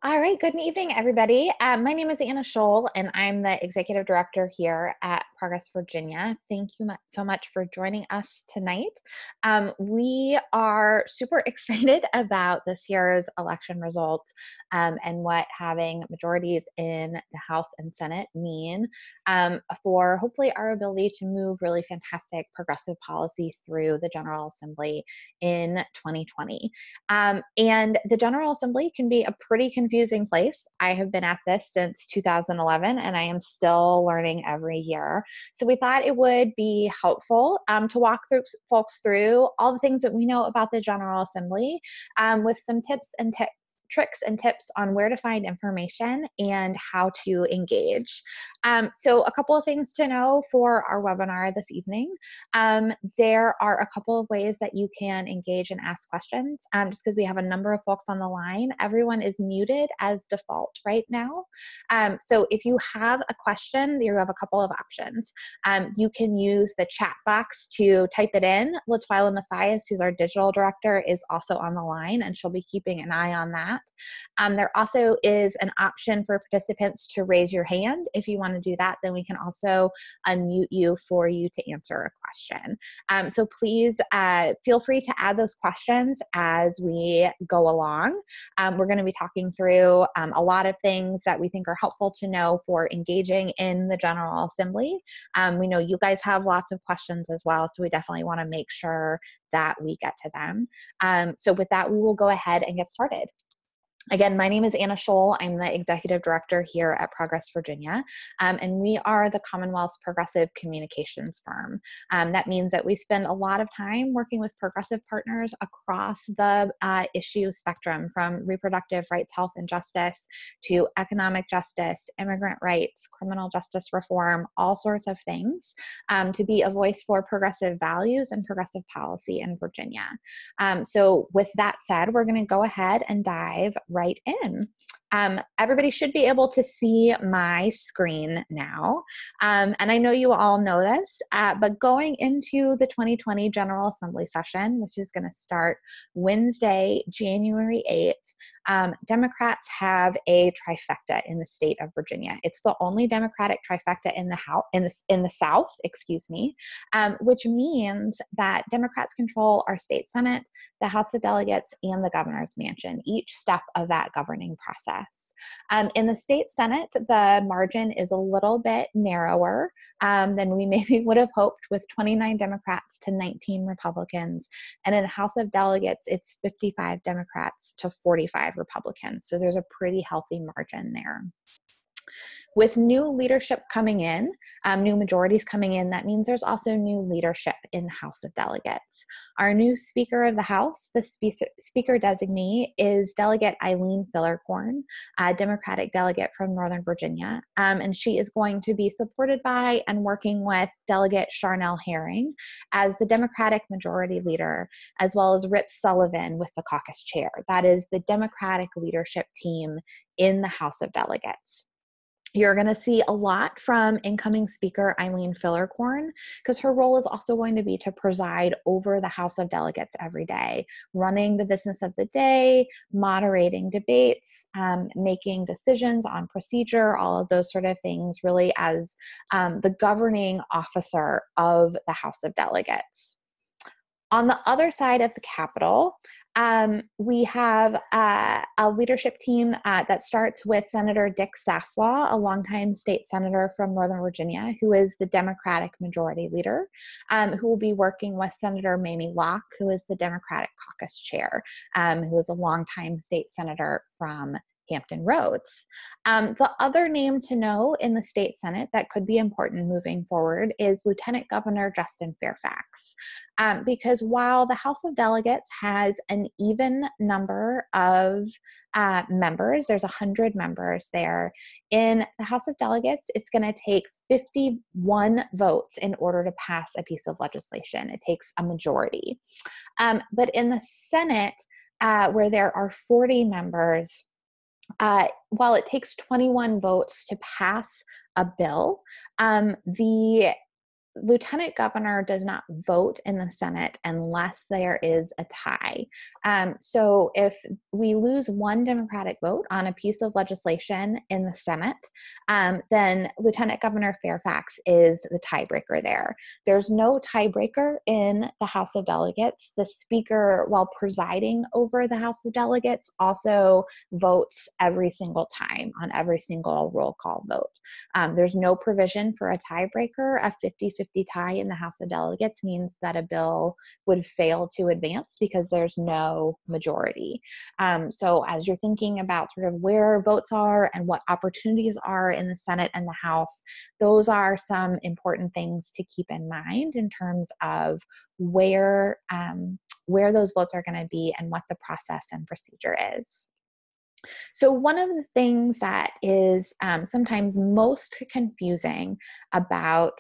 All right, good evening, everybody. My name is Anna Scholl, and I'm the executive director here at Progress Virginia. Thank you so much for joining us tonight. We are super excited about this year's election results and what having majorities in the House and Senate mean for hopefully our ability to move really fantastic progressive policy through the General Assembly in 2020. And the General Assembly can be a pretty confusing place. I have been at this since 2011, and I am still learning every year. So we thought it would be helpful to walk through folks through all the things that we know about the General Assembly with some tricks and tips on where to find information and how to engage. So a couple of things to know for our webinar this evening. There are a couple of ways that you can engage and ask questions. Just because we have a number of folks on the line, everyone is muted as default right now. So if you have a question, you have a couple of options. You can use the chat box to type it in. Latwila Matthias, who's our digital director, is also on the line, and she'll be keeping an eye on that. There also is an option for participants to raise your hand. If you want to do that, then we can also unmute you for you to answer a question. So please feel free to add those questions as we go along. We're going to be talking through a lot of things that we think are helpful to know for engaging in the General Assembly. We know you guys have lots of questions as well, so we definitely want to make sure that we get to them. So with that, we will go ahead and get started. Again, my name is Anna Scholl. I'm the executive director here at Progress Virginia, and we are the Commonwealth's progressive communications firm. That means that we spend a lot of time working with progressive partners across the issue spectrum, from reproductive rights, health, and justice to economic justice, immigrant rights, criminal justice reform, all sorts of things, to be a voice for progressive values and progressive policy in Virginia. So with that said, we're going to go ahead and dive right in. Everybody should be able to see my screen now. And I know you all know this, but going into the 2020 General Assembly session, which is going to start Wednesday, January 8th, Democrats have a trifecta in the state of Virginia. It's the only Democratic trifecta in the House, in the South, excuse me, which means that Democrats control our state Senate, the House of Delegates, and the governor's mansion, each step of that governing process. In the state Senate, the margin is a little bit narrower than we maybe would have hoped, with 29 Democrats to 19 Republicans. And in the House of Delegates, it's 55 Democrats to 45 Republicans. So there's a pretty healthy margin there. With new leadership coming in, new majorities coming in, that means there's also new leadership in the House of Delegates. Our new Speaker of the House, the Speaker designee, is Delegate Eileen Fillercorn, a Democratic delegate from Northern Virginia, and she is going to be supported by and working with Delegate Charnel Herring as the Democratic Majority Leader, as well as Rip Sullivan with the caucus chair. That is the Democratic leadership team in the House of Delegates. You're going to see a lot from incoming Speaker Eileen Fillercorn, because her role is also going to be to preside over the House of Delegates every day, running the business of the day, moderating debates, making decisions on procedure, all of those sort of things, really as the governing officer of the House of Delegates. On the other side of the Capitol, we have a leadership team that starts with Senator Dick Saslaw, a longtime state senator from Northern Virginia, who is the Democratic Majority Leader, who will be working with Senator Mamie Locke, who is the Democratic Caucus Chair, who is a longtime state senator from Hampton Roads. The other name to know in the state Senate that could be important moving forward is Lieutenant Governor Justin Fairfax. Because while the House of Delegates has an even number of members, there's 100 members there, in the House of Delegates, it's going to take 51 votes in order to pass a piece of legislation. It takes a majority. But in the Senate, where there are 40 members, while it takes 21 votes to pass a bill, the lieutenant governor does not vote in the Senate unless there is a tie. So if we lose one Democratic vote on a piece of legislation in the Senate, then Lieutenant Governor Fairfax is the tiebreaker there. There's no tiebreaker in the House of Delegates. The Speaker, while presiding over the House of Delegates, also votes every single time on every single roll call vote. There's no provision for a tiebreaker. A 50-50 tie in the House of Delegates means that a bill would fail to advance because there's no majority. So as you're thinking about sort of where votes are and what opportunities are in the Senate and the House, those are some important things to keep in mind in terms of where those votes are going to be and what the process and procedure is. So one of the things that is sometimes most confusing about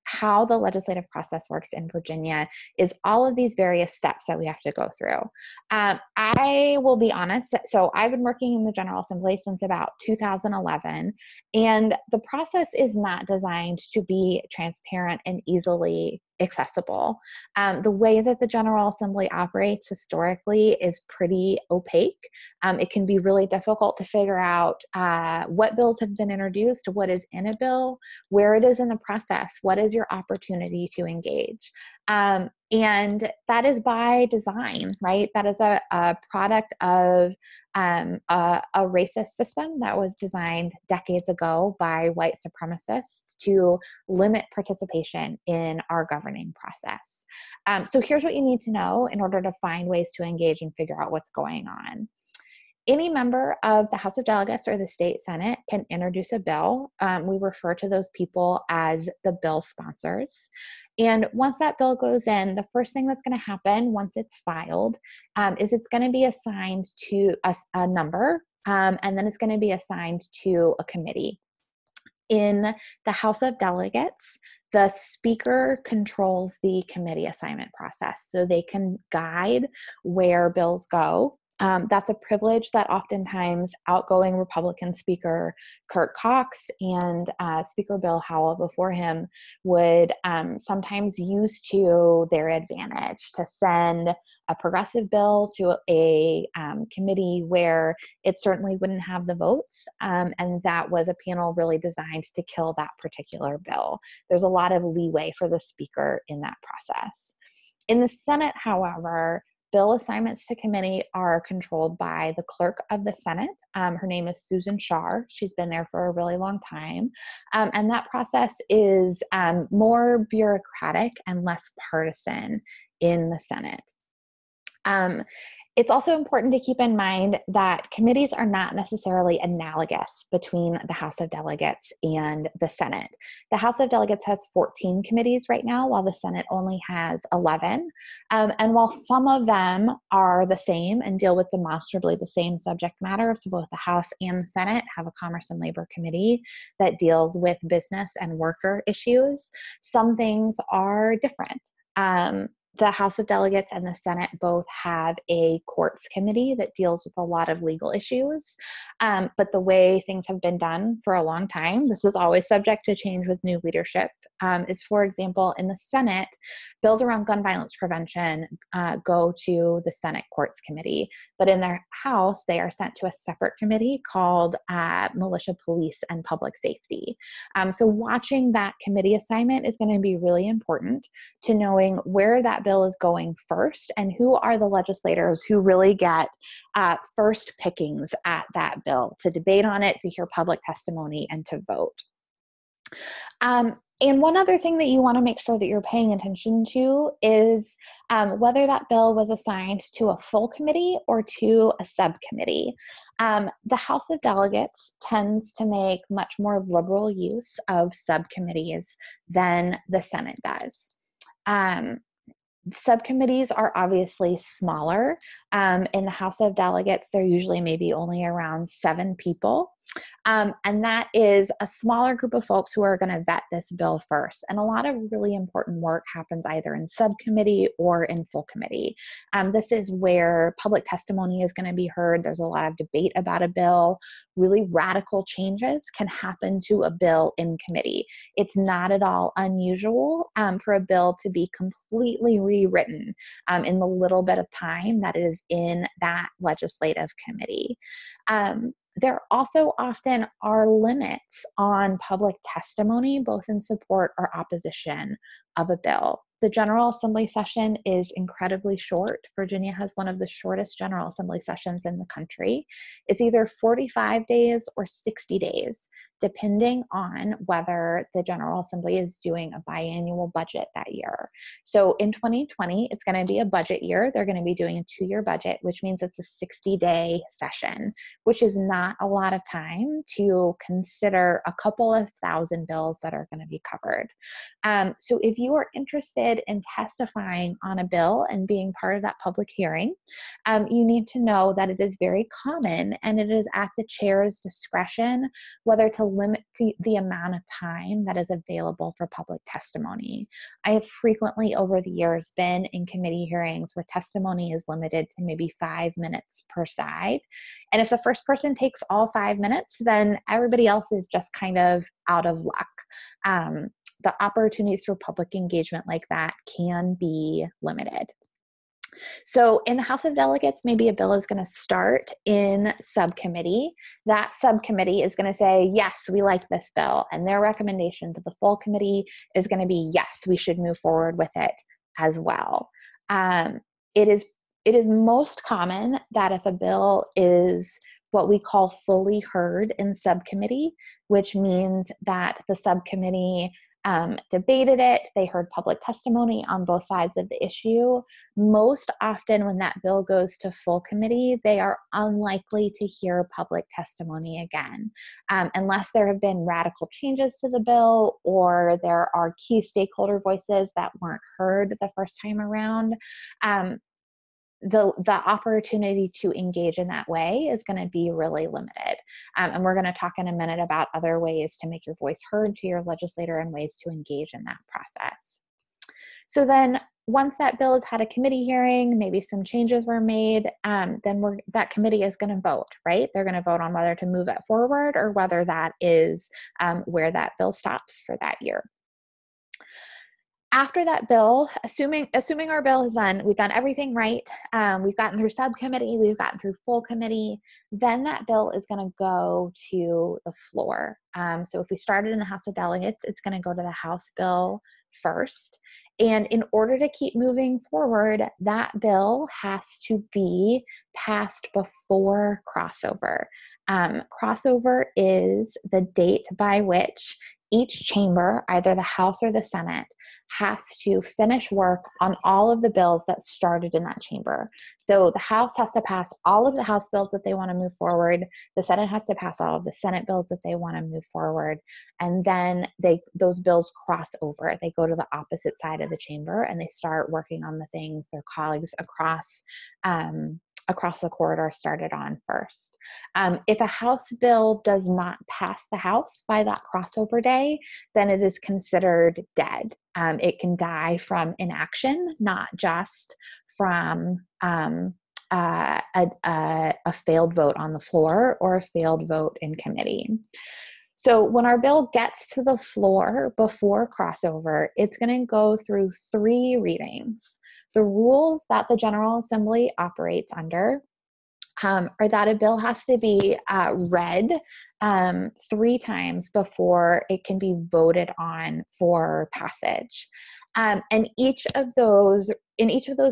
how the legislative process works in Virginia is all of these various steps that we have to go through. I will be honest, so I've been working in the General Assembly since about 2011, and the process is not designed to be transparent and easily accessible. The way that the General Assembly operates historically is pretty opaque. It can be really difficult to figure out what bills have been introduced, what is in a bill, where it is in the process, what is your opportunity to engage. And that is by design, right? That is a product of a racist system that was designed decades ago by white supremacists to limit participation in our governing process. So here's what you need to know in order to find ways to engage and figure out what's going on. Any member of the House of Delegates or the state Senate can introduce a bill. We refer to those people as the bill sponsors. And once that bill goes in, the first thing that's going to happen once it's filed is it's going to be assigned to a number, and then it's going to be assigned to a committee. In the House of Delegates, the Speaker controls the committee assignment process, so they can guide where bills go. That's a privilege that oftentimes outgoing Republican Speaker Kurt Cox and Speaker Bill Howell before him would sometimes use to their advantage to send a progressive bill to a committee where it certainly wouldn't have the votes, and that was a panel really designed to kill that particular bill. There's a lot of leeway for the Speaker in that process. In the Senate, however, bill assignments to committee are controlled by the clerk of the Senate. Her name is Susan Shar. She's been there for a really long time. And that process is more bureaucratic and less partisan in the Senate. It's also important to keep in mind that committees are not necessarily analogous between the House of Delegates and the Senate. The House of Delegates has 14 committees right now, while the Senate only has 11. And while some of them are the same and deal with demonstrably the same subject matter, so both the House and the Senate have a Commerce and Labor Committee that deals with business and worker issues, some things are different. The House of Delegates and the Senate both have a courts committee that deals with a lot of legal issues. But the way things have been done for a long time, this is always subject to change with new leadership, is, for example, in the Senate, bills around gun violence prevention go to the Senate Courts Committee. But in their House, they are sent to a separate committee called Militia, Police, and Public Safety. So watching that committee assignment is going to be really important to knowing where that bill is going first and who are the legislators who really get first pickings at that bill to debate on it, to hear public testimony, and to vote. And one other thing that you want to make sure that you're paying attention to is whether that bill was assigned to a full committee or to a subcommittee. The House of Delegates tends to make much more liberal use of subcommittees than the Senate does. Subcommittees are obviously smaller. In the House of Delegates, they're usually maybe only around 7 people. And that is a smaller group of folks who are going to vet this bill first. And a lot of really important work happens either in subcommittee or in full committee. This is where public testimony is going to be heard. There's a lot of debate about a bill. Really radical changes can happen to a bill in committee. It's not at all unusual for a bill to be completely rewritten in the little bit of time that it is in that legislative committee. There also often are limits on public testimony, both in support or opposition of a bill. The General Assembly session is incredibly short. Virginia has one of the shortest General Assembly sessions in the country. It's either 45 days or 60 days, depending on whether the General Assembly is doing a biannual budget that year. So in 2020, it's going to be a budget year. They're going to be doing a 2-year budget, which means it's a 60-day session, which is not a lot of time to consider a couple of thousand bills that are going to be covered. So if you are interested in testifying on a bill and being part of that public hearing, you need to know that it is very common and it is at the chair's discretion whether to limit the amount of time that is available for public testimony. I have frequently over the years been in committee hearings where testimony is limited to maybe 5 minutes per side. And if the first person takes all 5 minutes, then everybody else is just kind of out of luck. The opportunities for public engagement like that can be limited. So in the House of Delegates, maybe a bill is going to start in subcommittee. That subcommittee is going to say, yes, we like this bill. And their recommendation to the full committee is going to be, yes, we should move forward with it as well. It is most common that if a bill is what we call fully heard in subcommittee, which means that the subcommittee debated it, they heard public testimony on both sides of the issue. Most often when that bill goes to full committee, they are unlikely to hear public testimony again, unless there have been radical changes to the bill or there are key stakeholder voices that weren't heard the first time around. The opportunity to engage in that way is going to be really limited. And we're going to talk in a minute about other ways to make your voice heard to your legislator and ways to engage in that process. So then once that bill has had a committee hearing, maybe some changes were made, then that committee is going to vote, right? They're going to vote on whether to move it forward or whether that is where that bill stops for that year. After that bill, assuming our bill is done, we've done everything right, we've gotten through subcommittee, we've gotten through full committee, then that bill is going to go to the floor. So if we started in the House of Delegates, it's going to go to the House bill first. And in order to keep moving forward, that bill has to be passed before crossover. Crossover is the date by which each chamber, either the House or the Senate, has to finish work on all of the bills that started in that chamber. So the House has to pass all of the House bills that they want to move forward. The Senate has to pass all of the Senate bills that they want to move forward. And then those bills cross over. They go to the opposite side of the chamber and they start working on the things their colleagues across the corridor started on first. If a House bill does not pass the House by that crossover day, then it is considered dead. It can die from inaction, not just from a failed vote on the floor or a failed vote in committee. So when our bill gets to the floor before crossover, it's going to go through 3 readings. The rules that the General Assembly operates under are that a bill has to be read 3 times before it can be voted on for passage. And in each of those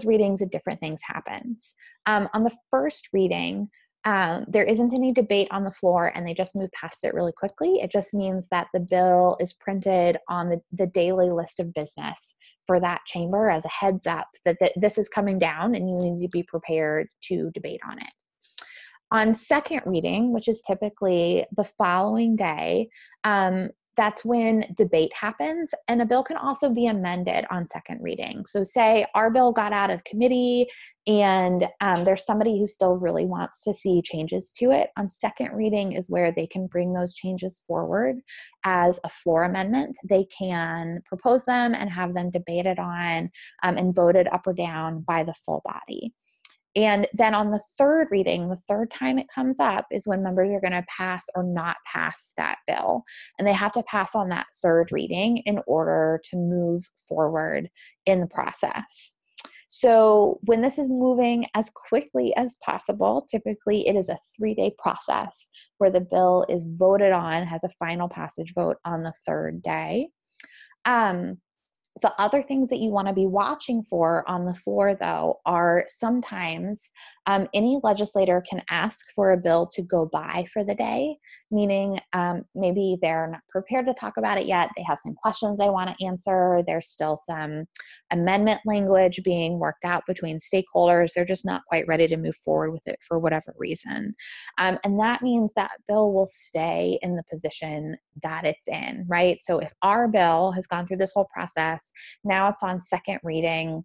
readings, different things happens. On the first reading, there isn't any debate on the floor and they just move past it really quickly. It just means that the bill is printed on the daily list of business for that chamber as a heads up that this is coming down and you need to be prepared to debate on it. On second reading, which is typically the following day, that's when debate happens, and a bill can also be amended on second reading. So say our bill got out of committee and there's somebody who still really wants to see changes to it. On second reading is where they can bring those changes forward as a floor amendment. They can propose them and have them debated on and voted up or down by the full body. And then on the third reading, the third time it comes up is when members are going to pass or not pass that bill. And they have to pass on that third reading in order to move forward in the process. So when this is moving as quickly as possible, typically it is a 3-day process where the bill is voted on, has a final passage vote on the third day. The other things that you want to be watching for on the floor, though, are sometimes any legislator can ask for a bill to go by for the day, meaning maybe they're not prepared to talk about it yet. They have some questions they want to answer. There's still some amendment language being worked out between stakeholders. They're just not quite ready to move forward with it for whatever reason. And that means that bill will stay in the position that it's in, right? So if our bill has gone through this whole process, now it's on second reading,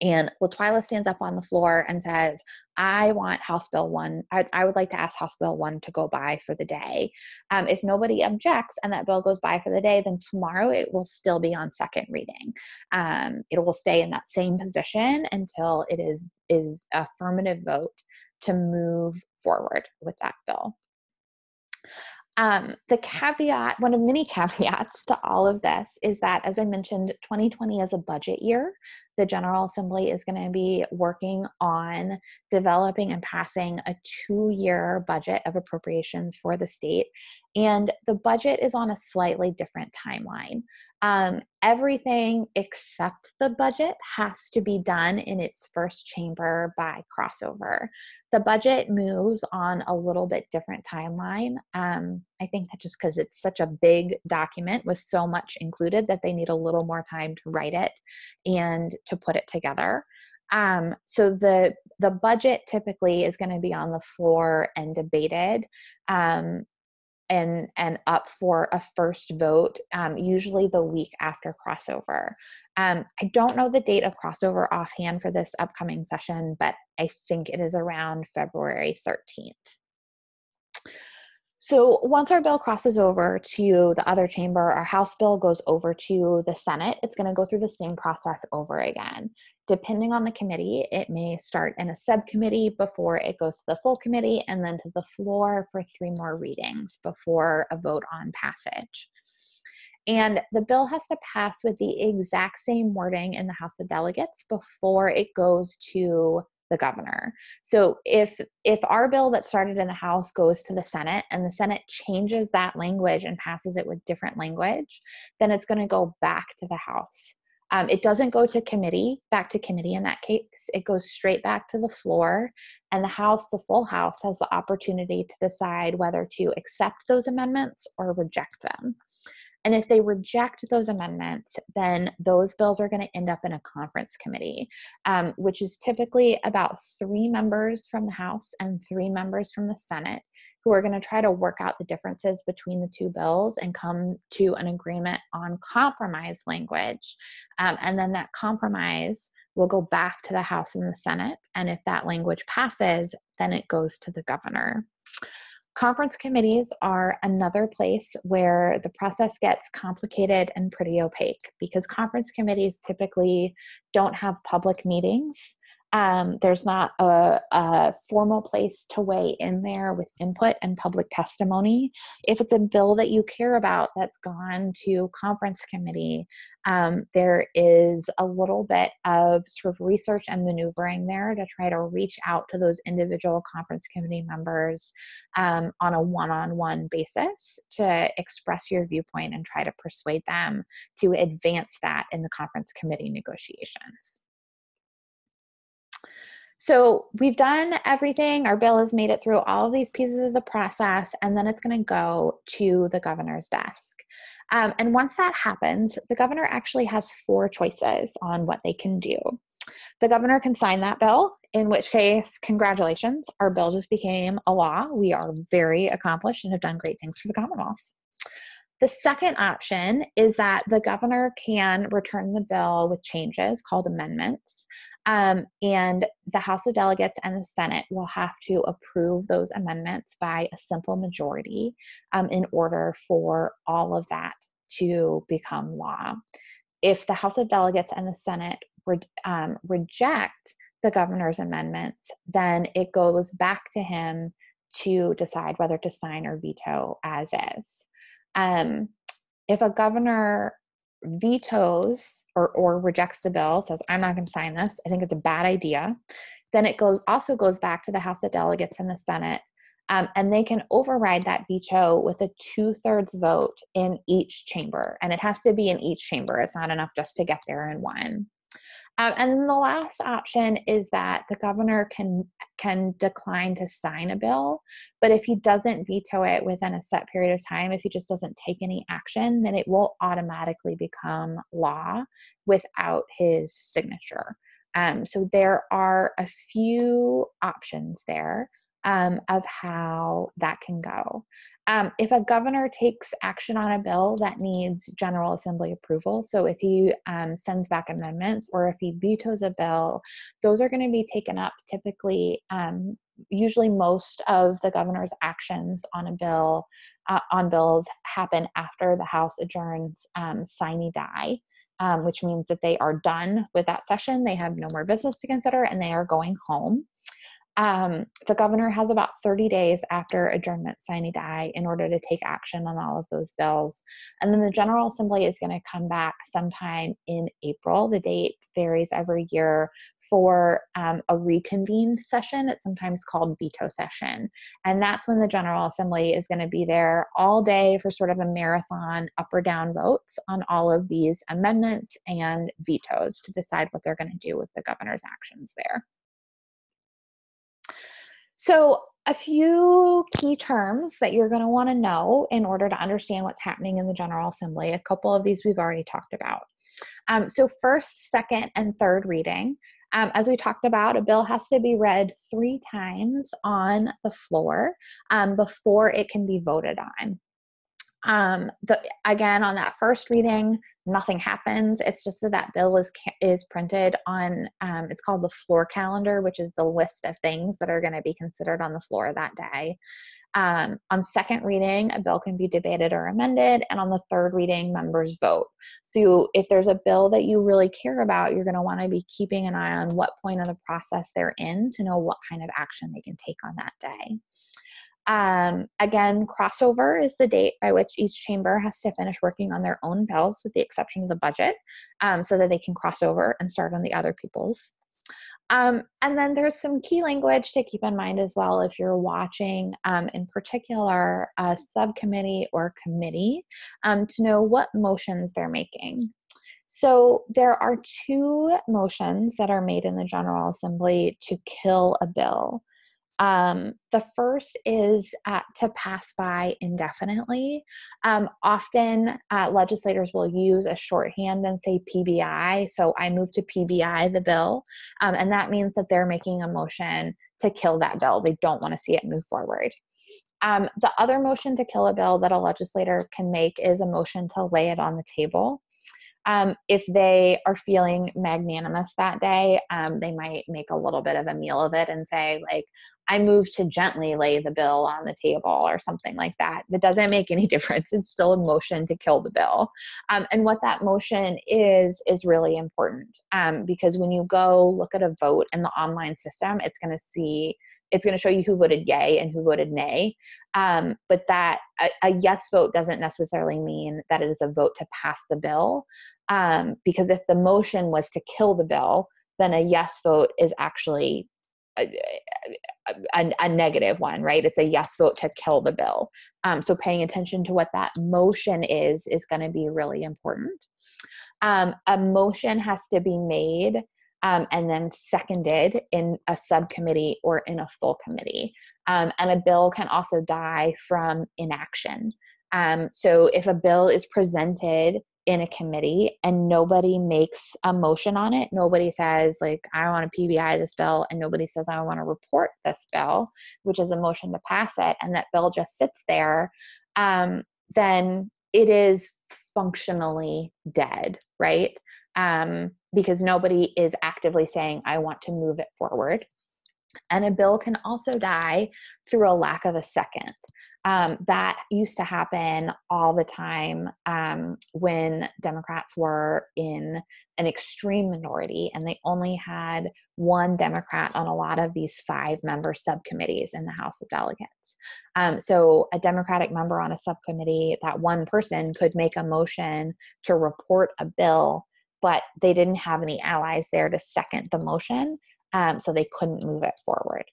and LaTwyla stands up on the floor and says, I want House Bill 1, I would like to ask House Bill 1 to go by for the day. If nobody objects and that bill goes by for the day, then tomorrow it will still be on second reading. It will stay in that same position until it is affirmative vote to move forward with that bill. The caveat, one of many caveats to all of this is that, as I mentioned, 2020 is a budget year. The General Assembly is going to be working on developing and passing a 2-year budget of appropriations for the state. And the budget is on a slightly different timeline. Everything except the budget has to be done in its first chamber by crossover. The budget moves on a little bit different timeline. I think that just because it's such a big document with so much included that they need a little more time to write it and to put it together. So the budget typically is going to be on the floor and debated and up for a first vote, usually the week after crossover. I don't know the date of crossover offhand for this upcoming session, but I think it is around February 13th. So once our bill crosses over to the other chamber, our House bill goes over to the Senate, it's going to go through the same process over again. Depending on the committee, it may start in a subcommittee before it goes to the full committee and then to the floor for 3 more readings before a vote on passage. And the bill has to pass with the exact same wording in the House of Delegates before it goes to the governor. So if our bill that started in the House goes to the Senate and the Senate changes that language and passes it with different language, then it's going to go back to the House. It doesn't go to committee, back to committee in that case. It goes straight back to the floor, and the House, the full House, has the opportunity to decide whether to accept those amendments or reject them. And if they reject those amendments, then those bills are going to end up in a conference committee, which is typically about 3 members from the House and 3 members from the Senate who are going to try to work out the differences between the 2 bills and come to an agreement on compromise language. And then that compromise will go back to the House and the Senate. And if that language passes, then it goes to the governor. Conference committees are another place where the process gets complicated and pretty opaque because conference committees typically don't have public meetings. There's not a formal place to weigh in there with input and public testimony. If it's a bill that you care about that's gone to conference committee, there is a little bit of sort of research and maneuvering there to try to reach out to those individual conference committee members on a one-on-one basis to express your viewpoint and try to persuade them to advance that in the conference committee negotiations. So we've done everything. Our bill has made it through all of these pieces of the process, and then it's going to go to the governor's desk. And once that happens, the governor actually has 4 choices on what they can do. The governor can sign that bill, in which case, congratulations, our bill just became a law. We are very accomplished and have done great things for the Commonwealth. The second option is that the governor can return the bill with changes called amendments. And the House of Delegates and the Senate will have to approve those amendments by a simple majority in order for all of that to become law. If the House of Delegates and the Senate reject the governor's amendments, then it goes back to him to decide whether to sign or veto as is. If a governor vetoes or rejects the bill, says, I'm not going to sign this, I think it's a bad idea, then it also goes back to the House of Delegates and the Senate, and they can override that veto with a 2/3 vote in each chamber. And it has to be in each chamber. It's not enough just to get there in one. And then the last option is that the governor can decline to sign a bill, but if he doesn't veto it within a set period of time, if he just doesn't take any action, then it will automatically become law without his signature. So there are a few options there of how that can go. If a governor takes action on a bill that needs General Assembly approval, so if he sends back amendments or if he vetoes a bill, those are going to be taken up typically. Usually most of the governor's actions on a bill, on bills happen after the House adjourns sine die. Which means that they are done with that session. They have no more business to consider and they are going home. The governor has about 30 days after adjournment sine die in order to take action on all of those bills. And then the General Assembly is going to come back sometime in April. The date varies every year for a reconvened session. It's sometimes called veto session. And that's when the General Assembly is going to be there all day for sort of a marathon up or down votes on all of these amendments and vetoes to decide what they're going to do with the governor's actions there. So a few key terms that you're going to want to know in order to understand what's happening in the General Assembly. A couple of these we've already talked about. So first, second, and third reading. As we talked about, a bill has to be read 3 times on the floor before it can be voted on. Again, on that first reading, nothing happens. It's just that bill is printed on, it's called the floor calendar, which is the list of things that are going to be considered on the floor that day. On second reading, a bill can be debated or amended, and on the third reading, members vote. So if there's a bill that you really care about, you're going to want to be keeping an eye on what point of the process they're in to know what kind of action they can take on that day. Again, crossover is the date by which each chamber has to finish working on their own bills, with the exception of the budget, so that they can cross over and start on the other people's. And then there's some key language to keep in mind as well if you're watching, in particular, a subcommittee or committee, to know what motions they're making. So there are 2 motions that are made in the General Assembly to kill a bill. The first is to pass by indefinitely. Often legislators will use a shorthand and say PBI. So I move to PBI the bill. And that means that they're making a motion to kill that bill. They don't want to see it move forward. The other motion to kill a bill that a legislator can make is a motion to lay it on the table. If they are feeling magnanimous that day, they might make a little bit of a meal of it and say, like, I move to gently lay the bill on the table or something like that. That doesn't make any difference. It's still a motion to kill the bill. And what that motion is really important, because when you go look at a vote in the online system, it's going to show you who voted yay and who voted nay. But that a yes vote doesn't necessarily mean that it is a vote to pass the bill. Because if the motion was to kill the bill, then a yes vote is actually a negative one, right? It's a yes vote to kill the bill. So paying attention to what that motion is going to be really important. A motion has to be made and then seconded in a subcommittee or in a full committee. And a bill can also die from inaction. So if a bill is presented in a committee and nobody makes a motion on it, nobody says, like, I want to PBI this bill, and nobody says, I want to report this bill, which is a motion to pass it, and that bill just sits there, then it is functionally dead, right? Because nobody is actively saying, I want to move it forward. And a bill can also die through a lack of a second. That used to happen all the time when Democrats were in an extreme minority and they only had one Democrat on a lot of these 5-member subcommittees in the House of Delegates. So a Democratic member on a subcommittee, that one person could make a motion to report a bill, but they didn't have any allies there to second the motion. So they couldn't move it forward.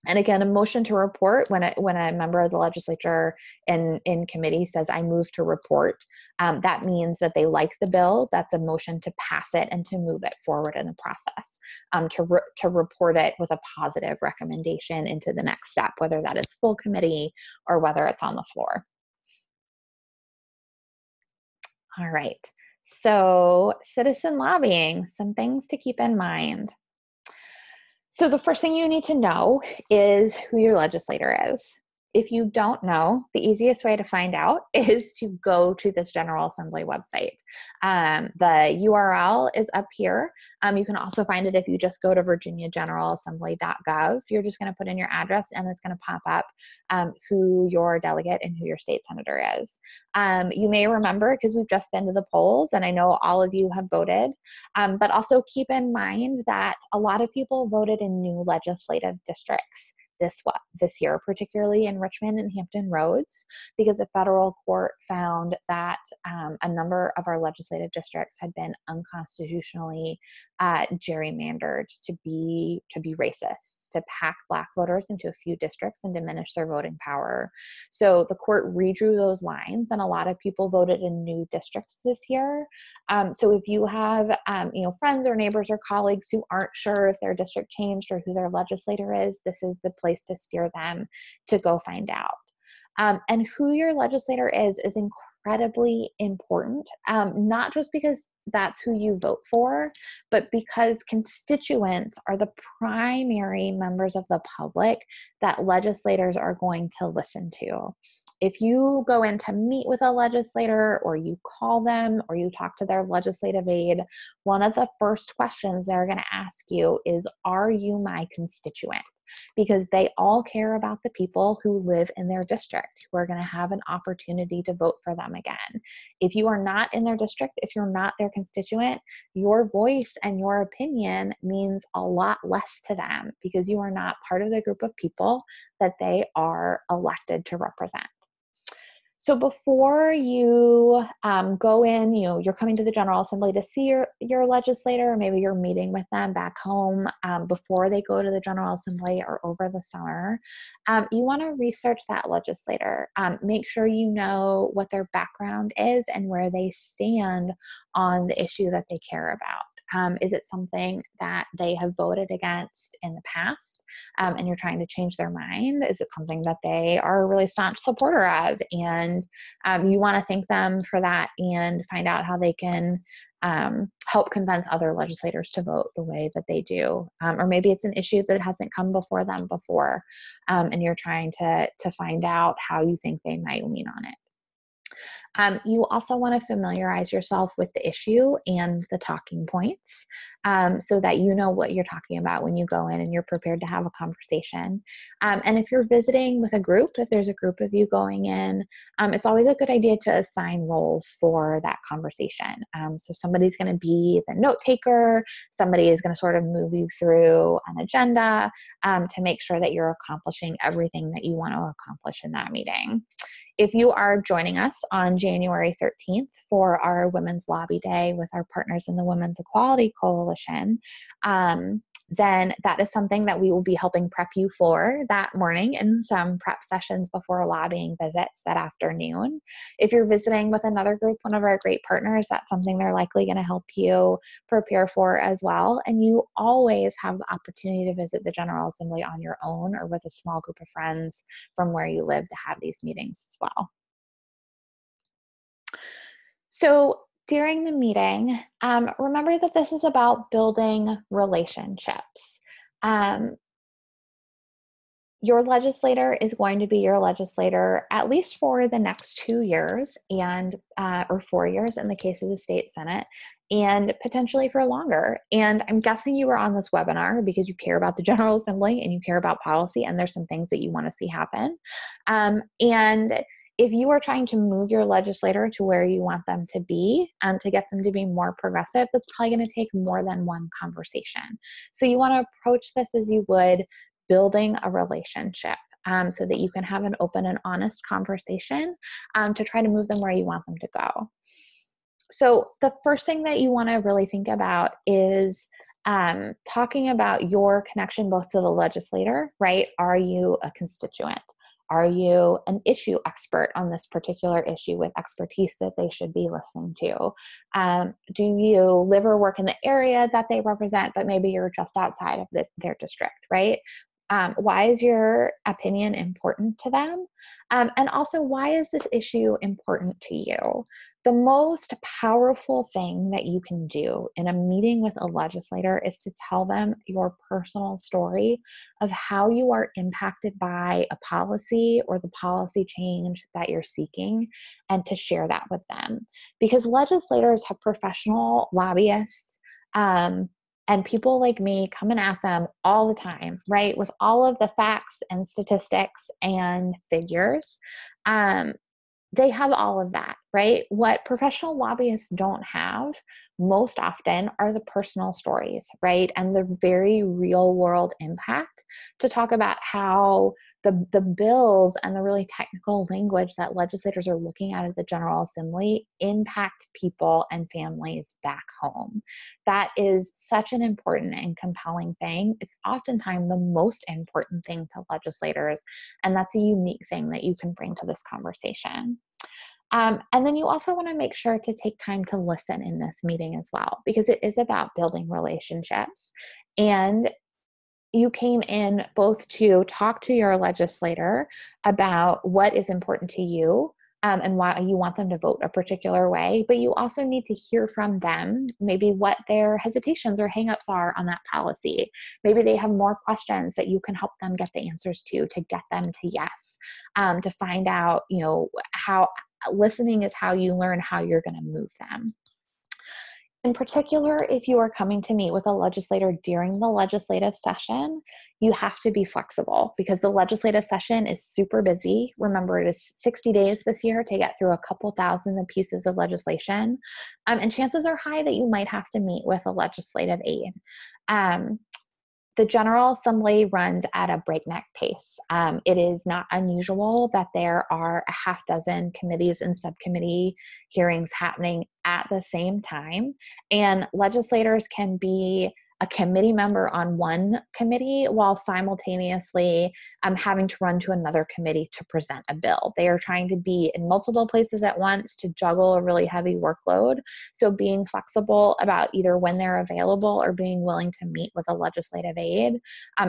And again, a motion to report, when a member of the legislature in committee says, I move to report, that means that they like the bill. That's a motion to pass it and to move it forward in the process, to report it with a positive recommendation into the next step, whether that is full committee or whether it's on the floor. All right. So citizen lobbying, some things to keep in mind. So the first thing you need to know is who your legislator is. If you don't know, the easiest way to find out is to go to this General Assembly website. The URL is up here. You can also find it if you just go to virginiageneralassembly.gov. You're just going to put in your address and it's going to pop up who your delegate and who your state senator is. You may remember, because we've just been to the polls and I know all of you have voted, but also keep in mind that a lot of people voted in new legislative districts this year, particularly in Richmond and Hampton Roads, because the federal court found that a number of our legislative districts had been unconstitutionally gerrymandered to be racist, to pack Black voters into a few districts and diminish their voting power. So the court redrew those lines, and a lot of people voted in new districts this year. So if you have friends or neighbors or colleagues who aren't sure if their district changed or who their legislator is, this is the place to steer them to go find out. And who your legislator is incredibly important, not just because that's who you vote for, but because constituents are the primary members of the public that legislators are going to listen to. If you go in to meet with a legislator, or you call them, or you talk to their legislative aide, one of the first questions they're going to ask you is, are you my constituent? Because they all care about the people who live in their district, who are going to have an opportunity to vote for them again. If you are not in their district, if you're not their constituent, your voice and your opinion means a lot less to them, because you are not part of the group of people that they are elected to represent. So before you go in, you're coming to the General Assembly to see your legislator, or maybe you're meeting with them back home before they go to the General Assembly or over the summer, you want to research that legislator. Make sure you know what their background is and where they stand on the issue that they care about. Is it something that they have voted against in the past and you're trying to change their mind? Is it something that they are a really staunch supporter of and you want to thank them for that and find out how they can help convince other legislators to vote the way that they do? Or maybe it's an issue that hasn't come before them before and you're trying to find out how you think they might lean on it. You also want to familiarize yourself with the issue and the talking points so that you know what you're talking about when you go in and you're prepared to have a conversation. And if you're visiting with a group, if there's a group of you going in, it's always a good idea to assign roles for that conversation. So somebody's going to be the note taker, somebody is going to sort of move you through an agenda to make sure that you're accomplishing everything that you want to accomplish in that meeting. If you are joining us on January 13th for our Women's Lobby Day with our partners in the Women's Equality Coalition, then that is something that we will be helping prep you for that morning and some prep sessions before lobbying visits that afternoon. If you're visiting with another group, one of our great partners, that's something they're likely going to help you prepare for as well. And you always have the opportunity to visit the General Assembly on your own or with a small group of friends from where you live to have these meetings as well. So during the meeting, remember that this is about building relationships. your legislator is going to be your legislator at least for the next 2 years and or 4 years in the case of the state Senate, and potentially for longer. And I'm guessing you were on this webinar because you care about the General Assembly and you care about policy, and there's some things that you want to see happen. And if you are trying to move your legislator to where you want them to be, to get them to be more progressive, that's probably going to take more than one conversation. So you want to approach this as you would building a relationship, so that you can have an open and honest conversation to try to move them where you want them to go. So the first thing that you want to really think about is talking about your connection both to the legislator, right? Are you a constituent? Are you an issue expert on this particular issue with expertise that they should be listening to? Do you live or work in the area that they represent, but maybe you're just outside of their district, right? Why is your opinion important to them? And also, why is this issue important to you? The most powerful thing that you can do in a meeting with a legislator is to tell them your personal story of how you are impacted by a policy or the policy change that you're seeking, and to share that with them. Because legislators have professional lobbyists, and people like me coming at them all the time, right? With all of the facts and statistics and figures. They have all of that, right? What professional lobbyists don't have most often are the personal stories, right? And the very real world impact to talk about how the bills and the really technical language that legislators are looking at the General Assembly impact people and families back home. That is such an important and compelling thing. It's oftentimes the most important thing to legislators, and that's a unique thing that you can bring to this conversation. And then you also want to make sure to take time to listen in this meeting as well, because it is about building relationships. And you came in both to talk to your legislator about what is important to you, and why you want them to vote a particular way, but you also need to hear from them, maybe what their hesitations or hangups are on that policy. Maybe they have more questions that you can help them get the answers to get them to yes, to find out, how listening is how you learn how you're going to move them. In particular, if you are coming to meet with a legislator during the legislative session, you have to be flexible because the legislative session is super busy. Remember, it is 60 days this year to get through a couple thousand pieces of legislation. And chances are high that you might have to meet with a legislative aide. The General Assembly runs at a breakneck pace. It is not unusual that there are a half dozen committees and subcommittee hearings happening at the same time, and legislators can be a committee member on one committee while simultaneously having to run to another committee to present a bill. They are trying to be in multiple places at once to juggle a really heavy workload. So being flexible about either when they're available or being willing to meet with a legislative aide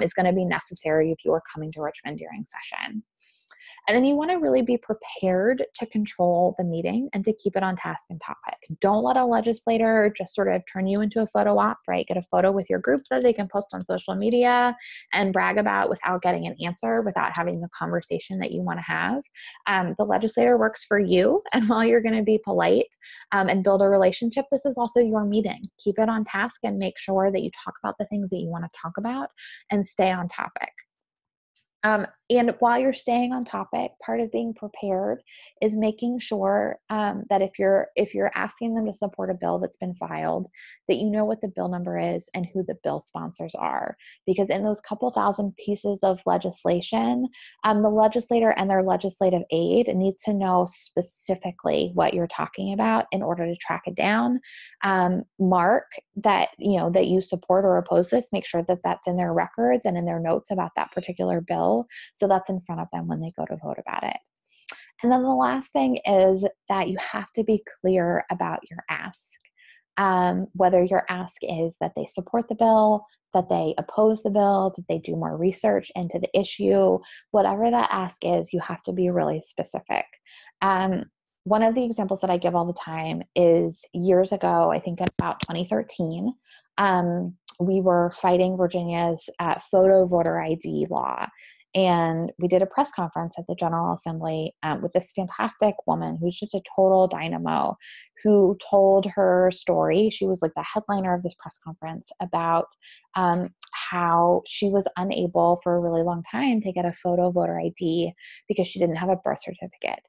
is going to be necessary if you are coming to Richmond during session. And then you want to really be prepared to control the meeting and to keep it on task and topic. Don't let a legislator just sort of turn you into a photo op, right? Get a photo with your group that they can post on social media and brag about without getting an answer, without having the conversation that you want to have. The legislator works for you. And while you're going to be polite and build a relationship, this is also your meeting. Keep it on task and make sure that you talk about the things that you want to talk about and stay on topic. And while you're staying on topic, part of being prepared is making sure that if you're asking them to support a bill that's been filed, that you know what the bill number is and who the bill sponsors are. Because in those couple thousand pieces of legislation, the legislator and their legislative aide needs to know specifically what you're talking about in order to track it down. Mark that that you support or oppose this. Make sure that that's in their records and in their notes about that particular bill. So that's in front of them when they go to vote about it. And then the last thing is that you have to be clear about your ask. Whether your ask is that they support the bill, that they oppose the bill, that they do more research into the issue, whatever that ask is, you have to be really specific. One of the examples that I give all the time is years ago, I think in about 2013, we were fighting Virginia's photo voter ID law. And we did a press conference at the General Assembly with this fantastic woman who's just a total dynamo, who told her story. She was like the headliner of this press conference about how she was unable for a really long time to get a photo voter ID because she didn't have a birth certificate.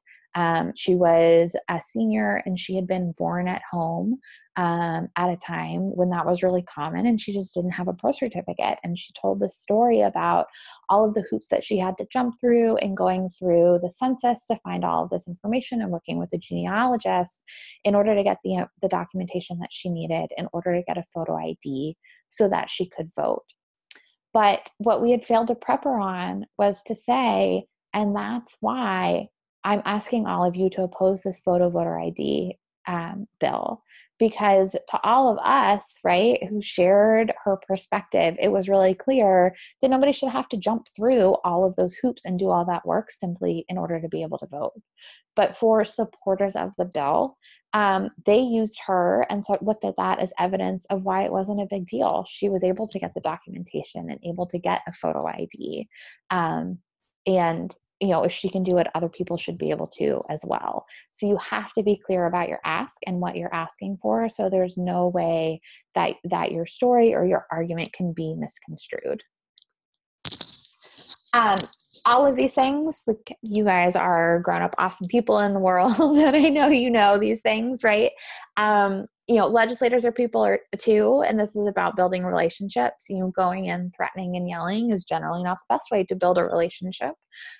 She was a senior and she had been born at home at a time when that was really common, and she just didn't have a birth certificate. And she told this story about all of the hoops that she had to jump through and going through the census to find all of this information and working with a genealogist in order to get the documentation that she needed in order to get a photo ID so that she could vote. But what we had failed to prep her on was to say, and that's why I'm asking all of you to oppose this photo voter ID bill, because to all of us, right, who shared her perspective, it was really clear that nobody should have to jump through all of those hoops and do all that work simply in order to be able to vote. But for supporters of the bill, they used her and so looked at that as evidence of why it wasn't a big deal. She was able to get the documentation and able to get a photo ID. And if she can do it, other people should be able to as well. So you have to be clear about your ask and what you're asking for. So there's no way that your story or your argument can be misconstrued. All of these things, like, you guys are grown-up awesome people in the world and I know you know these things, right? Legislators are people too, and this is about building relationships. Going in threatening and yelling is generally not the best way to build a relationship,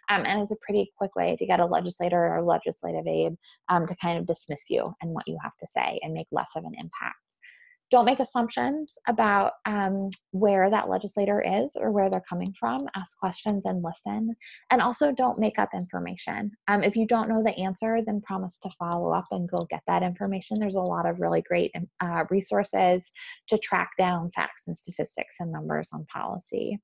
and it's a pretty quick way to get a legislator or legislative aide to kind of dismiss you and what you have to say and make less of an impact. Don't make assumptions about where that legislator is or where they're coming from. Ask questions and listen. And also don't make up information. If you don't know the answer, then promise to follow up and go get that information. There's a lot of really great resources to track down facts and statistics and numbers on policy.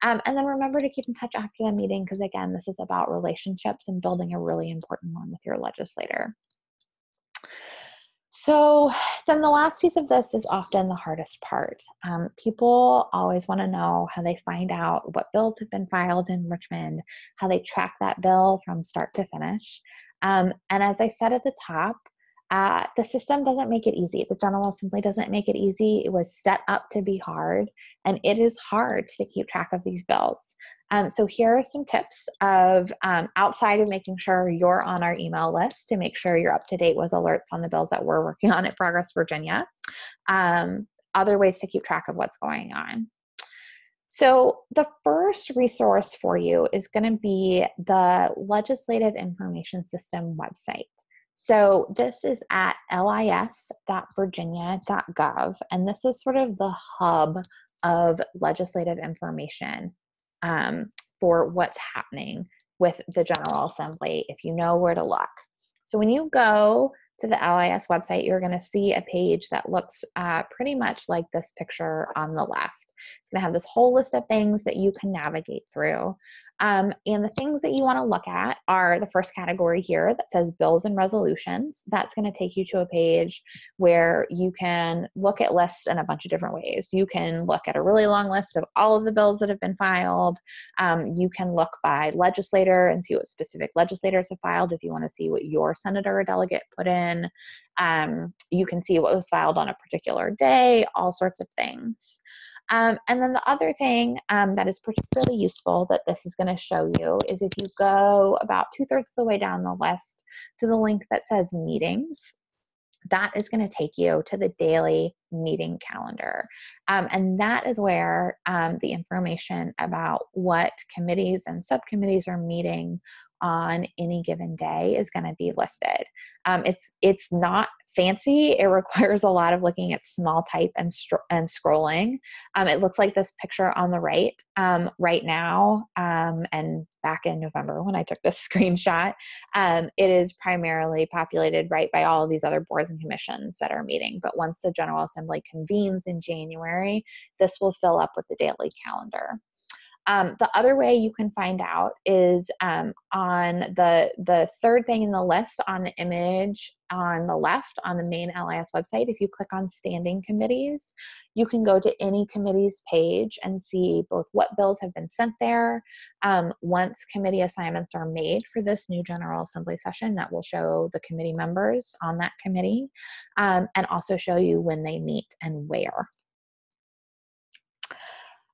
And then remember to keep in touch after the meeting, because again, this is about relationships and building a really important one with your legislator. So then the last piece of this is often the hardest part. People always want to know how they find out what bills have been filed in Richmond, how they track that bill from start to finish. And as I said at the top, the system doesn't make it easy. The General Assembly doesn't make it easy. It was set up to be hard, and it is hard to keep track of these bills. So here are some tips of outside of making sure you're on our email list to make sure you're up to date with alerts on the bills that we're working on at Progress Virginia. Other ways to keep track of what's going on. So the first resource for you is going to be the Legislative Information System website. So this is at lis.virginia.gov, and this is sort of the hub of legislative information for what's happening with the General Assembly, if you know where to look. So when you go to the LIS website, you're going to see a page that looks pretty much like this picture on the left. It's going to have this whole list of things that you can navigate through. And the things that you want to look at are the first category here that says bills and resolutions. That's going to take you to a page where you can look at lists in a bunch of different ways. You can look at a really long list of all of the bills that have been filed. You can look by legislator and see what specific legislators have filed if you want to see what your senator or delegate put in. You can see what was filed on a particular day, all sorts of things. And then the other thing that is particularly useful that this is going to show you is if you go about 2/3 of the way down the list to the link that says meetings, that is going to take you to the daily meeting calendar. And that is where the information about what committees and subcommittees are meeting on any given day is going to be listed. It's not fancy. It requires a lot of looking at small type and scrolling. It looks like this picture on the right right now, and back in November when I took this screenshot. It is primarily populated right by all of these other boards and commissions that are meeting. But once the General Assembly convenes in January, this will fill up with the daily calendar. The other way you can find out is on the third thing in the list on the image on the left on the main LIS website. If you click on standing committees, you can go to any committee's page and see both what bills have been sent there. Once committee assignments are made for this new General Assembly session, that will show the committee members on that committee, and also show you when they meet and where.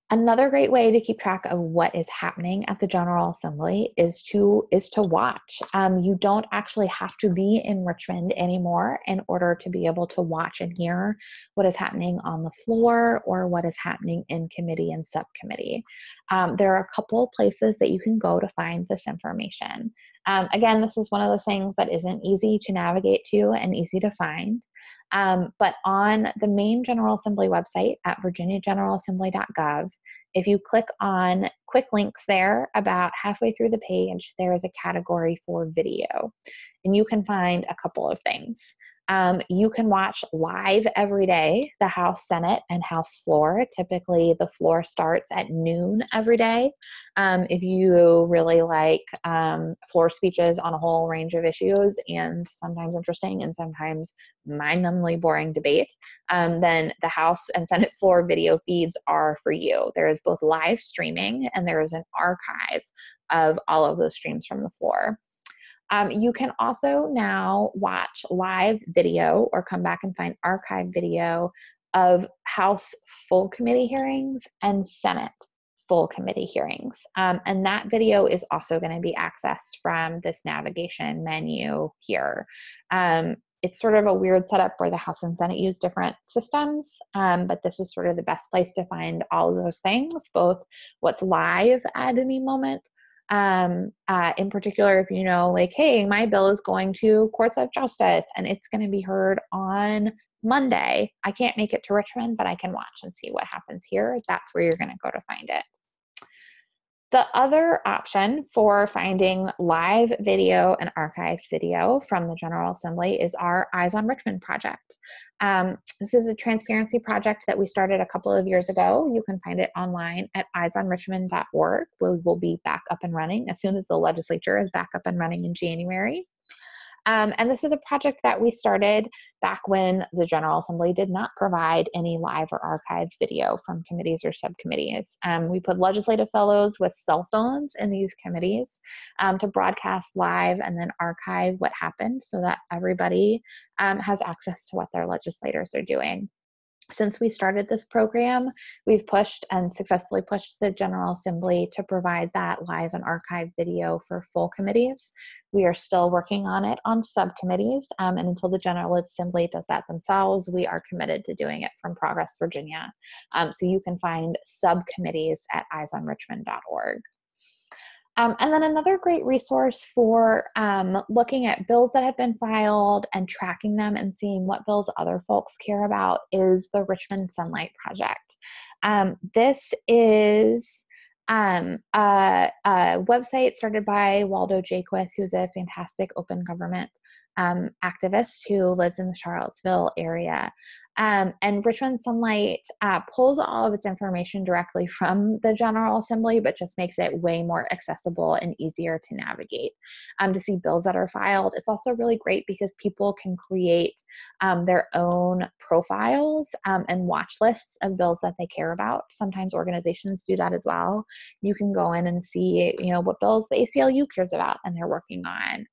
Another great way to keep track of what is happening at the General Assembly is to watch. You don't actually have to be in Richmond anymore in order to be able to watch and hear what is happening on the floor or what is happening in committee and subcommittee. There are a couple places that you can go to find this information. Again, this is one of those things that isn't easy to navigate to and easy to find. But on the main General Assembly website at virginiageneralassembly.gov, if you click on quick links there, about halfway through the page, there is a category for video. And you can find a couple of things. You can watch live every day, the House, Senate, and House floor. Typically, the floor starts at noon every day. If you really like floor speeches on a whole range of issues and sometimes interesting and sometimes mind-numbingly boring debate, then the House and Senate floor video feeds are for you. There is both live streaming and there is an archive of all of those streams from the floor. You can also now watch live video or come back and find archive video of House full committee hearings and Senate full committee hearings. And that video is also going to be accessed from this navigation menu here. It's sort of a weird setup where the House and Senate use different systems, but this is sort of the best place to find all of those things, both what's live at any moment. In particular, if you know, like, hey, my bill is going to Courts of Justice and it's going to be heard on Monday. I can't make it to Richmond, but I can watch and see what happens here. That's where you're going to go to find it. The other option for finding live video and archived video from the General Assembly is our Eyes on Richmond project. This is a transparency project that we started a couple of years ago. You can find it online at eyesonrichmond.org. We will be back up and running as soon as the legislature is back up and running in January. And this is a project that we started back when the General Assembly did not provide any live or archived video from committees or subcommittees. We put legislative fellows with cell phones in these committees to broadcast live and then archive what happened so that everybody has access to what their legislators are doing. Since we started this program, we've pushed and successfully pushed the General Assembly to provide that live and archived video for full committees. We are still working on it on subcommittees, and until the General Assembly does that themselves, we are committed to doing it from Progress Virginia. So you can find subcommittees at eyesonrichmond.org. And then another great resource for looking at bills that have been filed and tracking them and seeing what bills other folks care about is the Richmond Sunlight Project. This is a website started by Waldo Jaquith, who's a fantastic open government activist who lives in the Charlottesville area. And Richmond Sunlight pulls all of its information directly from the General Assembly, but just makes it way more accessible and easier to navigate to see bills that are filed. It's also really great because people can create their own profiles and watch lists of bills that they care about. Sometimes organizations do that as well. You can go in and see, you know, what bills the ACLU cares about and they're working on,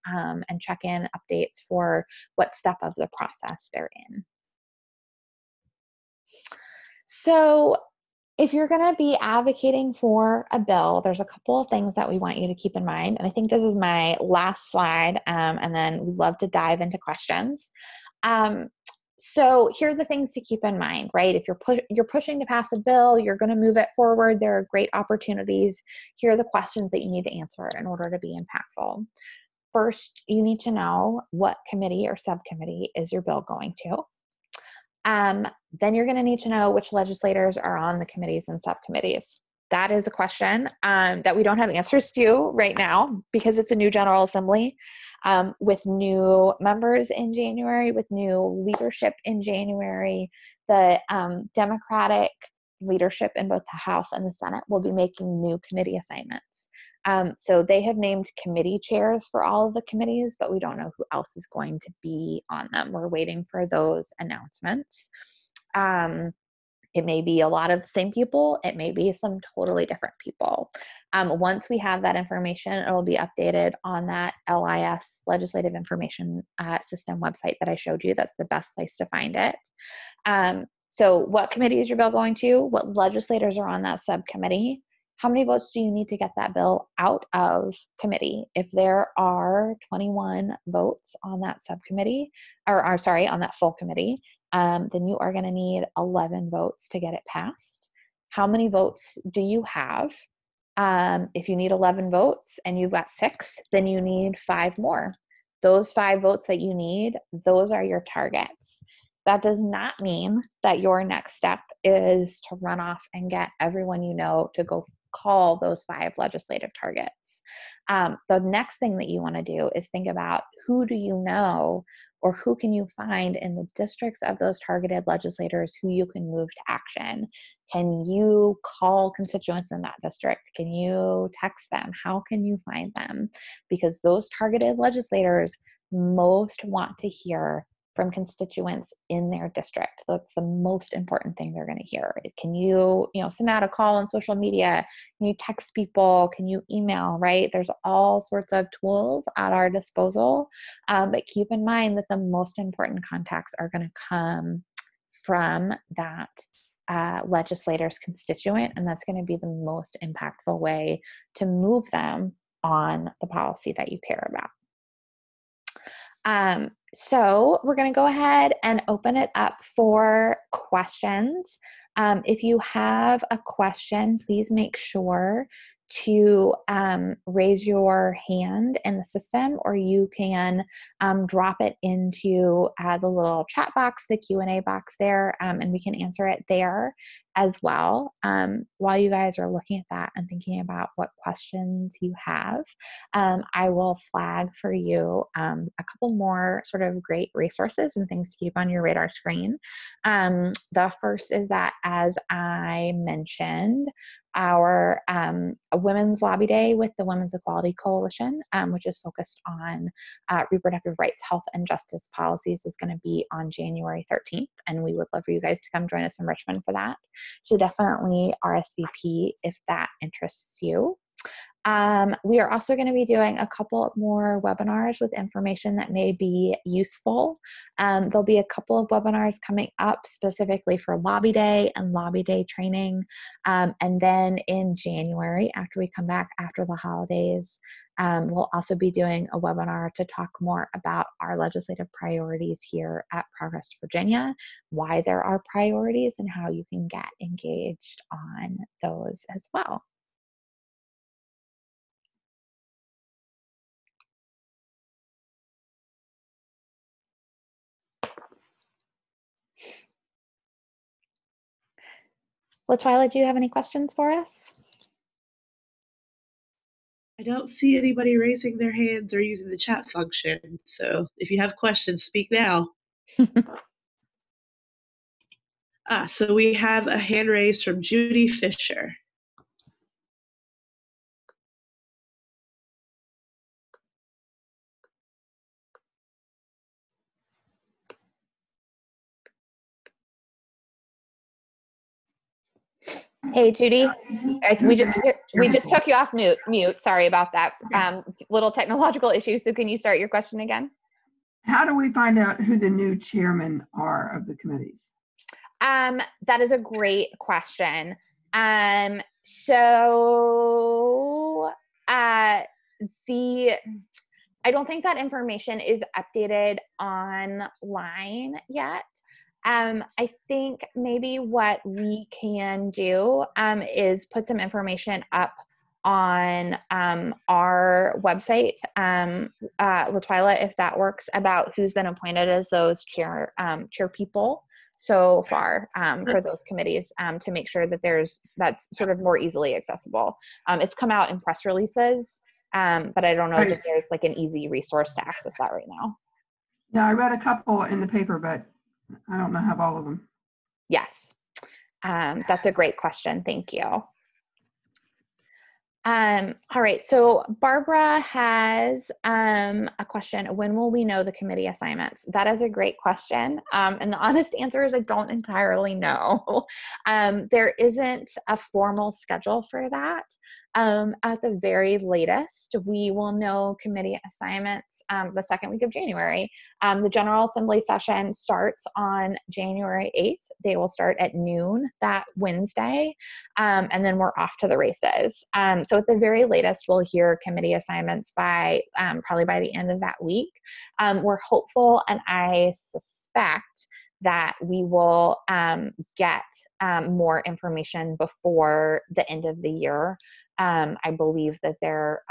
and check in updates for what step of the process they're in. So if you're going to be advocating for a bill, there's a couple of things that we want you to keep in mind. And I think this is my last slide, and then we'd love to dive into questions. So here are the things to keep in mind, right? If you're pushing to pass a bill, you're going to move it forward, there are great opportunities. Here are the questions that you need to answer in order to be impactful. First, you need to know what committee or subcommittee is your bill going to. Then you're going to need to know which legislators are on the committees and subcommittees. That is a question that we don't have answers to right now because it's a new General Assembly with new members in January, with new leadership in January. The Democratic leadership in both the House and the Senate will be making new committee assignments. So they have named committee chairs for all of the committees, but we don't know who else is going to be on them. We're waiting for those announcements. It may be a lot of the same people. It may be some totally different people. Once we have that information, it will be updated on that LIS, Legislative Information System website that I showed you. That's the best place to find it. So what committee is your bill going to? What legislators are on that subcommittee? How many votes do you need to get that bill out of committee? If there are 21 votes on that subcommittee, or sorry, on that full committee, then you are going to need 11 votes to get it passed. How many votes do you have? If you need 11 votes and you've got 6, then you need 5 more. Those 5 votes that you need, those are your targets. That does not mean that your next step is to run off and get everyone you know to go call those 5 legislative targets. The next thing that you want to do is think about who do you know or who can you find in the districts of those targeted legislators who you can move to action? Can you call constituents in that district? Can you text them? How can you find them? Because those targeted legislators most want to hear from constituents in their district. That's the most important thing they're going to hear. Can you send out a call on social media? Can you text people? Can you email, right? There's all sorts of tools at our disposal, but keep in mind that the most important contacts are going to come from that legislator's constituent, and that's going to be the most impactful way to move them on the policy that you care about. So we're going to go ahead and open it up for questions. If you have a question, please make sure to raise your hand in the system, or you can drop it into the little chat box, the Q&A box there, and we can answer it there as well. While you guys are looking at that and thinking about what questions you have, I will flag for you a couple more sort of great resources and things to keep on your radar screen. The first is that, as I mentioned, our Women's Lobby Day with the Women's Equality Coalition, which is focused on reproductive rights, health, and justice policies, is going to be on January 13th, and we would love for you guys to come join us in Richmond for that. So definitely RSVP if that interests you. We are also going to be doing a couple more webinars with information that may be useful. There'll be a couple of webinars coming up specifically for Lobby Day and Lobby Day training. And then in January, after we come back after the holidays, we'll also be doing a webinar to talk more about our legislative priorities here at Progress Virginia, why there are priorities, and how you can get engaged on those as well. LaTwyla, do you have any questions for us? I don't see anybody raising their hands or using the chat function. So if you have questions, speak now. So we have a hand raised from Judy Fisher. Hey, Judy, we just took you off mute. Sorry about that. Little technological issue. So can you start your question again? How do we find out who the new chairmen are of the committees? That is a great question. I don't think that information is updated online yet. I think maybe what we can do is put some information up on our website, LaTwyla, if that works, about who's been appointed as those chair people so far for those committees, to make sure that that's sort of more easily accessible. It's come out in press releases, but I don't know that there's like an easy resource to access that right now. Yeah, I read a couple in the paper, but I don't know have all of them. Yes. That's a great question. Thank you. All right, so Barbara has a question. When will we know the committee assignments? That is a great question. And the honest answer is I don't entirely know. There isn't a formal schedule for that. At the very latest, we will know committee assignments the second week of January. The General Assembly session starts on January 8th. They will start at noon that Wednesday, and then we're off to the races. So at the very latest, we'll hear committee assignments by probably by the end of that week. We're hopeful, and I suspect that we will get more information before the end of the year. I believe that their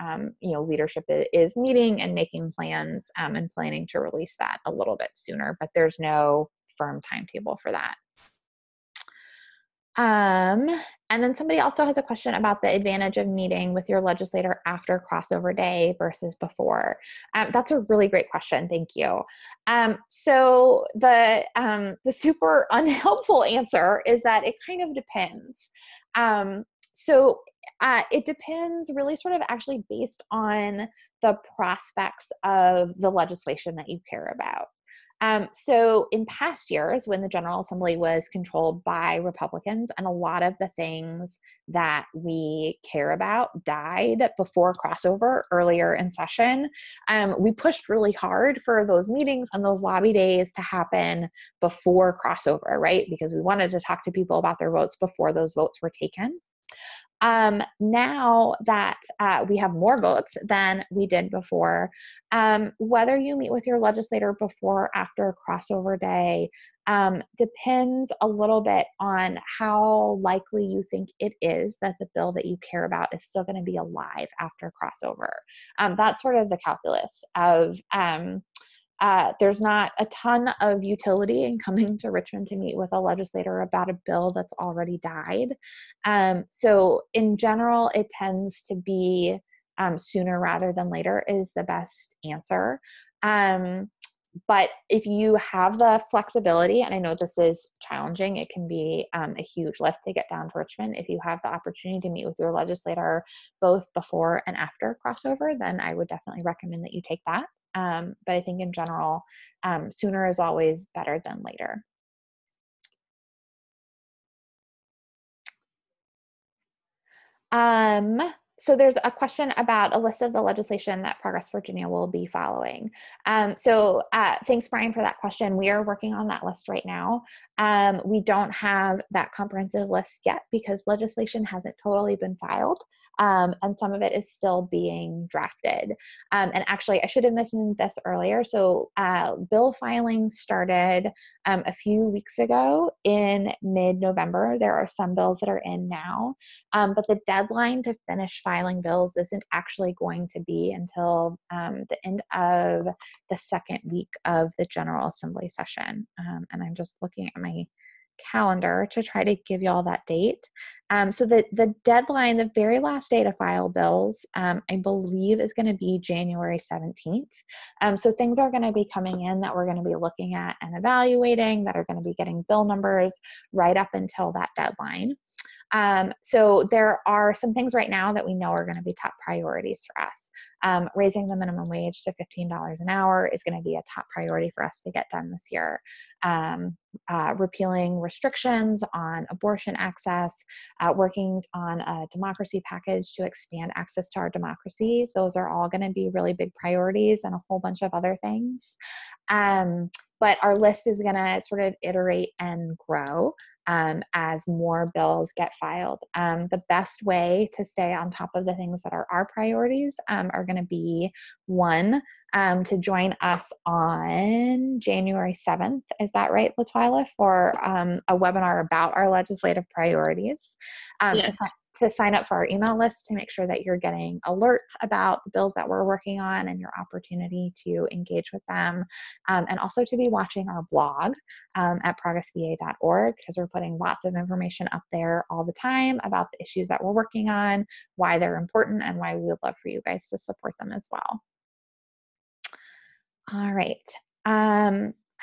leadership is meeting and making plans and planning to release that a little bit sooner, but there's no firm timetable for that. And then somebody also has a question about the advantage of meeting with your legislator after crossover day versus before. That's a really great question. Thank you. So the super unhelpful answer is that it kind of depends. It depends really sort of actually based on the prospects of the legislation that you care about. So in past years, when the General Assembly was controlled by Republicans and a lot of the things that we care about died before crossover earlier in session, we pushed really hard for those meetings and those lobby days to happen before crossover, right? Because we wanted to talk to people about their votes before those votes were taken. Now that we have more votes than we did before, whether you meet with your legislator before or after crossover day depends a little bit on how likely you think it is that the bill that you care about is still going to be alive after crossover. That's sort of the calculus of there's not a ton of utility in coming to Richmond to meet with a legislator about a bill that's already died. So in general, it tends to be sooner rather than later is the best answer. But if you have the flexibility, and I know this is challenging, it can be a huge lift to get down to Richmond. If you have the opportunity to meet with your legislator both before and after crossover, then I would definitely recommend that you take that. But I think in general, sooner is always better than later. So there's a question about a list of the legislation that Progress Virginia will be following. Thanks, Brian, for that question. We are working on that list right now. We don't have that comprehensive list yet because legislation hasn't totally been filed. And some of it is still being drafted. And actually, I should have mentioned this earlier. So bill filing started a few weeks ago in mid-November. There are some bills that are in now, but the deadline to finish filing bills isn't actually going to be until the end of the second week of the General Assembly session. And I'm just looking at my calendar to try to give you all that date. So the deadline, the very last day to file bills, I believe is going to be January 17th. So things are going to be coming in that we're going to be looking at and evaluating, that are going to be getting bill numbers right up until that deadline. So there are some things right now that we know are going to be top priorities for us. Raising the minimum wage to $15 an hour is going to be a top priority for us to get done this year. Repealing restrictions on abortion access, working on a democracy package to expand access to our democracy. Those are all going to be really big priorities and a whole bunch of other things. But our list is going to sort of iterate and grow as more bills get filed. The best way to stay on top of the things that are our priorities are going to be, one, to join us on January 7th. Is that right, LaTwyla, for a webinar about our legislative priorities? Yes. To sign up for our email list to make sure that you're getting alerts about the bills that we're working on and your opportunity to engage with them. And also to be watching our blog at progressva.org, because we're putting lots of information up there all the time about the issues that we're working on, why they're important, and why we would love for you guys to support them as well. All right.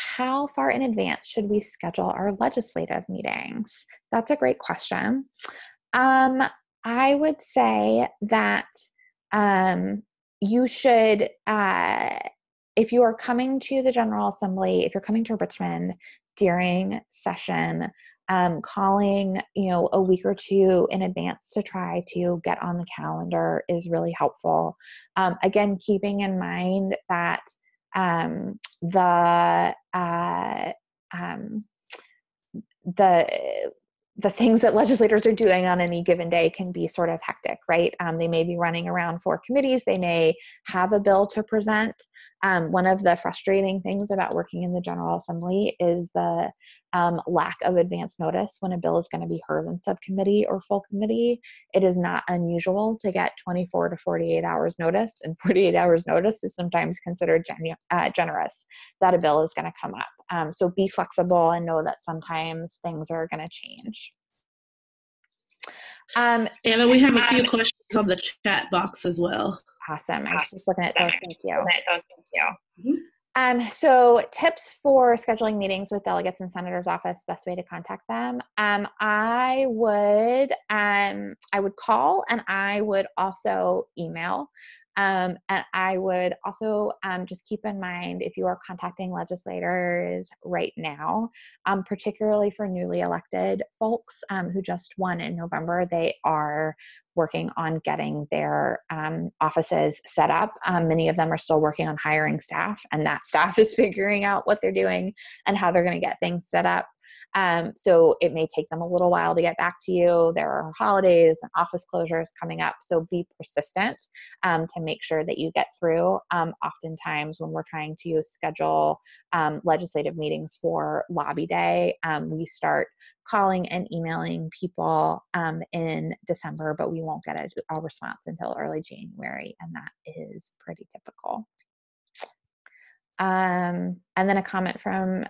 how far in advance should we schedule our legislative meetings? That's a great question. I would say that you should, if you are coming to the General Assembly, if you're coming to Richmond during session, calling, a week or two in advance to try to get on the calendar is really helpful. Again, keeping in mind that the things that legislators are doing on any given day can be sort of hectic, right? They may be running around for committees. They may have a bill to present. One of the frustrating things about working in the General Assembly is the lack of advance notice when a bill is going to be heard in subcommittee or full committee. It is not unusual to get 24 to 48 hours notice, and 48 hours notice is sometimes considered generous that a bill is going to come up. So be flexible and know that sometimes things are going to change. Anna, we have a few questions on the chat box as well. Awesome. I was just looking at those. Thank you. Mm-hmm. So tips for scheduling meetings with delegates in senator's office, best way to contact them. I would call, and I would also email. And I would also just keep in mind, if you are contacting legislators right now, particularly for newly elected folks who just won in November, they are working on getting their offices set up. Many of them are still working on hiring staff, and that staff is figuring out what they're doing and how they're going to get things set up. So it may take them a little while to get back to you. There are holidays and office closures coming up, so be persistent to make sure that you get through. Oftentimes when we're trying to schedule legislative meetings for lobby day, we start calling and emailing people in December, but we won't get a response until early January, and that is pretty typical. And then a comment from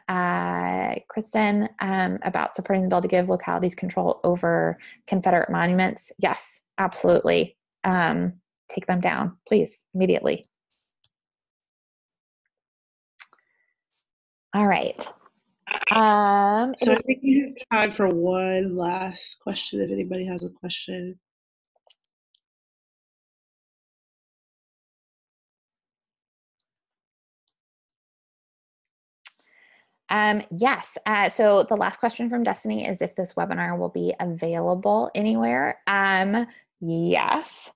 Kristen about supporting the bill to give localities control over Confederate monuments. Yes, absolutely. Take them down, please, immediately. All right. So I think we have time for one last question, if anybody has a question. Yes. So the last question from Destiny is if this webinar will be available anywhere. Yes.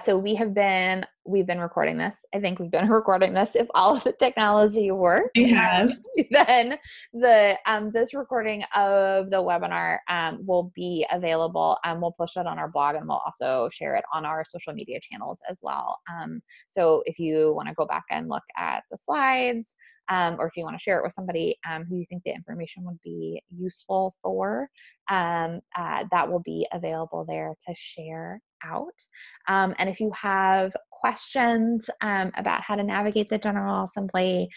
So we've been recording this. I think we've been recording this. If all of the technology works, We have. Then this recording of the webinar will be available. We'll push it on our blog, and we'll also share it on our social media channels as well. So if you want to go back and look at the slides, or if you want to share it with somebody who you think the information would be useful for, that will be available there to share out. And if you have questions about how to navigate the General Assembly,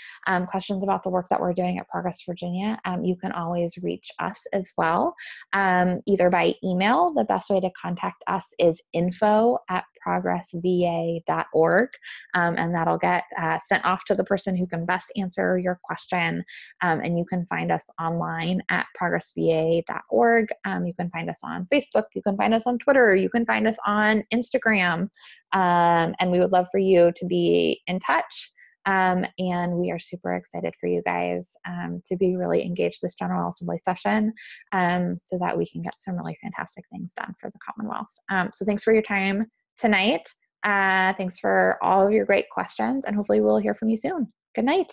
questions about the work that we're doing at Progress Virginia, you can always reach us as well, either by email. The best way to contact us is info@progressva.org, and that'll get sent off to the person who can best answer your question. And you can find us online at progressva.org. You can find us on Facebook. You can find us on Twitter. You can find us on Instagram. And we would love for you to be in touch. And we are super excited for you guys to be really engaged this General Assembly session, so that we can get some really fantastic things done for the Commonwealth. So thanks for your time tonight. Thanks for all of your great questions, and hopefully we'll hear from you soon. Good night.